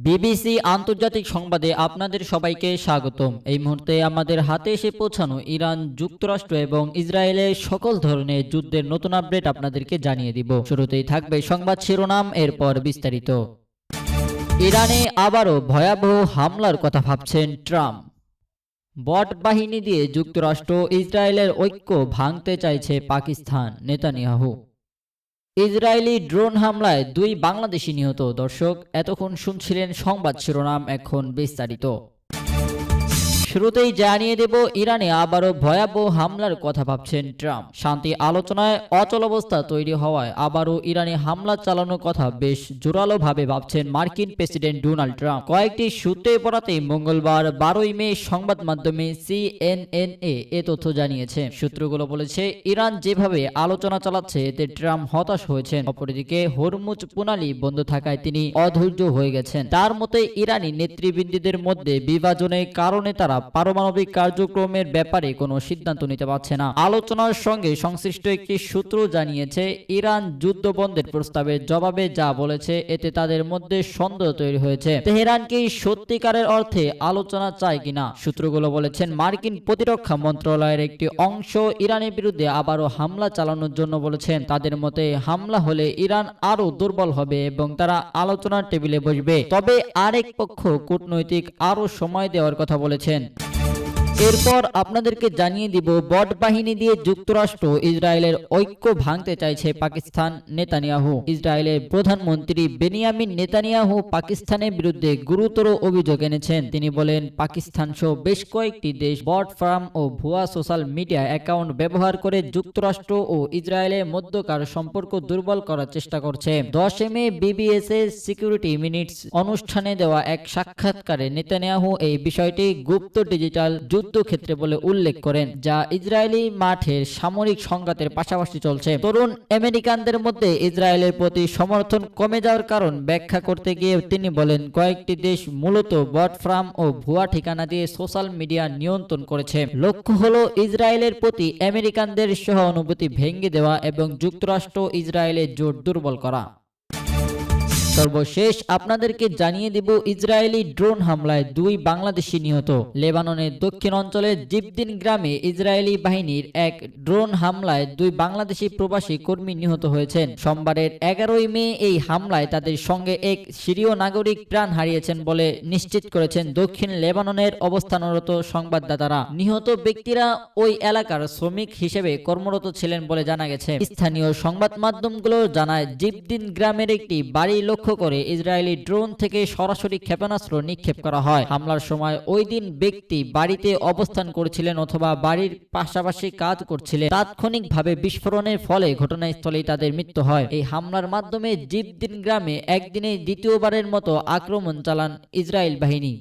BBC আন্তর্জাতিক সংবাদে আপনাদের সবাইকে স্বাগতম। এই মুহূর্তে আমাদের হাতে এসে পৌঁছানো ইরান, যুক্তরাষ্ট্র এবং ইসরায়েলের সকল ধরনের যুদ্ধের নতুন আপডেট আপনাদেরকে জানিয়ে দিব। শুরুতেই থাকবে সংবাদ শিরোনাম, এরপর বিস্তারিত। ইরানে আবারও ভয়াবহ হামলার কথা ভাবছেন ট্রাম্প। বট বাহিনী দিয়ে যুক্তরাষ্ট্র ইসরায়েলের ঐক্য ভাঙতে চাইছে পাকিস্তান, নেতানিয়াহু। ইসরায়েলি ড্রোন হামলায় 2 বাংলাদেশি নিহত। দর্শক, এতক্ষণ শুনছিলেন সংবাদ শিরোনাম, এখন বিস্তারিত। শুরুতেই জানিয়ে দেব, ইরানে আবারও ভয়াবহ হামলার কথা ভাবছেন ট্রাম্প। শান্তি আলোচনায় অচলাবস্থা তৈরি হওয়ায় আবারও ইরানে হামলা চালানোর কথা বেশ জোরালোভাবে ভাবছেন মার্কিন প্রেসিডেন্ট ডোনাল্ড ট্রাম্প। কয়েকটি সূত্রে বরাতে মঙ্গলবার 12ই মে সংবাদ মাধ্যমে CNN এ তথ্য জানিয়েছে। সূত্রগুলো বলেছে, ইরান যেভাবে আলোচনা চালাচ্ছে এতে ট্রাম্প হতাশ হয়েছেন। অপরদিকে হরমুজ প্রণালী বন্ধ থাকায় তিনি অধৈর্য হয়ে গেছেন। তার মতে ইরানি নেতৃবৃন্দদের মধ্যে বিভাজনের কারণে তারা পারমাণবিক কার্যক্রমের ব্যাপারে কোনো সিদ্ধান্ত নিতে পারছে না। আলোচনার সঙ্গে সংশ্লিষ্ট একটি সূত্র জানিয়েছে, ইরান যুদ্ধ বন্ধের প্রস্তাবের জবাবে যা বলেছে এতে তাদের মধ্যে সন্দেহ তৈরি হয়েছে। তেহরান কি সত্যিকারের অর্থে আলোচনা চায় কিনা? সূত্রগুলো বলেছেন, মার্কিন প্রতিরক্ষা মন্ত্রণালয়ের একটি অংশ ইরানের বিরুদ্ধে আবারও হামলা চালানোর জন্য বলেছেন। তাদের মতে হামলা হলে ইরান আরো দুর্বল হবে এবং তারা আলোচনার টেবিলে বসবে। তবে আরেক পক্ষ কূটনৈতিক আরো সময় দেওয়ার কথা বলেছেন। এরপর আপনাদেরকে জানিয়ে দিব, বট বাহিনী দিয়ে যুক্তরাষ্ট্র ইসরায়েলের ঐক্য ভাঙতে চাইছে পাকিস্তান, নেতানিয়াহু। ইসরায়েলের প্রধানমন্ত্রী বেনিয়ামিন নেতানিয়াহু পাকিস্তানের বিরুদ্ধে গুরুতর অভিযোগ এনেছেন। তিনি বলেন, পাকিস্তান সহ বেশ কয়েকটি দেশ বট ফার্ম ও ভুয়া সোশ্যাল মিডিয়া অ্যাকাউন্ট ব্যবহার করে যুক্তরাষ্ট্র ও ইসরায়েলের মধ্যকার সম্পর্ক দুর্বল করার চেষ্টা করছে। 10 মে বিবিএস এর সিকিউরিটি মিনিটস অনুষ্ঠানে দেওয়া এক সাক্ষাৎকারে নেতানিয়াহু এই বিষয়টি গুপ্ত ডিজিটাল যুদ্ধক্ষেত্রে বলে উল্লেখ করেন, যা ইসরায়েলি মাঠের সামরিক সংঘাতের পাশাপাশি চলছে। তরুণ আমেরিকানদের মধ্যে ইসরায়েলের প্রতি সমর্থন কমে যাওয়ার কারণ ব্যাখ্যা করতে গিয়ে তিনি বলেন, কয়েকটি দেশ মূলত বট ফার্ম ও ভুয়া ঠিকানা দিয়ে সোশ্যাল মিডিয়া নিয়ন্ত্রণ করেছে। লক্ষ্য হলো ইসরায়েলের প্রতি আমেরিকানদের সহানুভূতি ভেঙে দেওয়া এবং যুক্তরাষ্ট্র ইসরায়েলের জোট দুর্বল করা। সর্বশেষ আপনাদেরকে জানিয়ে দিব, ইসরায়েলি ড্রোন হামলায় 2 বাংলাদেশি নিহত। লেবাননের দক্ষিণ অঞ্চলের জিবদিন গ্রামে ইসরায়েলি বাহিনীর এক ড্রোন হামলায় 2 বাংলাদেশি প্রবাসী কর্মী নিহত হয়েছেন। সোমবারের 11ই মে এই হামলায় তাদের সঙ্গে এক সিরীয় নাগরিক প্রাণ হারিয়েছেন বলে নিশ্চিত করেছেন দক্ষিণ লেবাননের অবস্থানরত সংবাদদাতারা। নিহত ব্যক্তিরা ওই এলাকার শ্রমিক হিসেবে কর্মরত ছিলেন বলে জানা গেছে। স্থানীয় সংবাদ মাধ্যমগুলো জানায়, জিবদিন গ্রামের একটি বাড়ি লক্ষ্য করে ইসরায়েলি ড্রোন থেকে সরাসরি ক্ষেপণাস্ত্র নিক্ষেপ করা হয়। হামলার সময় ওই দিন ব্যক্তি বাড়িতে অবস্থান করছিলেন অথবা বাড়ির পাশাপাশি কাজ করছিলেন। তাৎক্ষণিকভাবে বিস্ফোরণের ফলে ঘটনাস্থলেই তাদের মৃত্যু হয়। এই হামলার মাধ্যমে জিবদিন গ্রামে একদিনে দ্বিতীয়বারের মতো আক্রমণ চালান ইসরায়েল বাহিনী।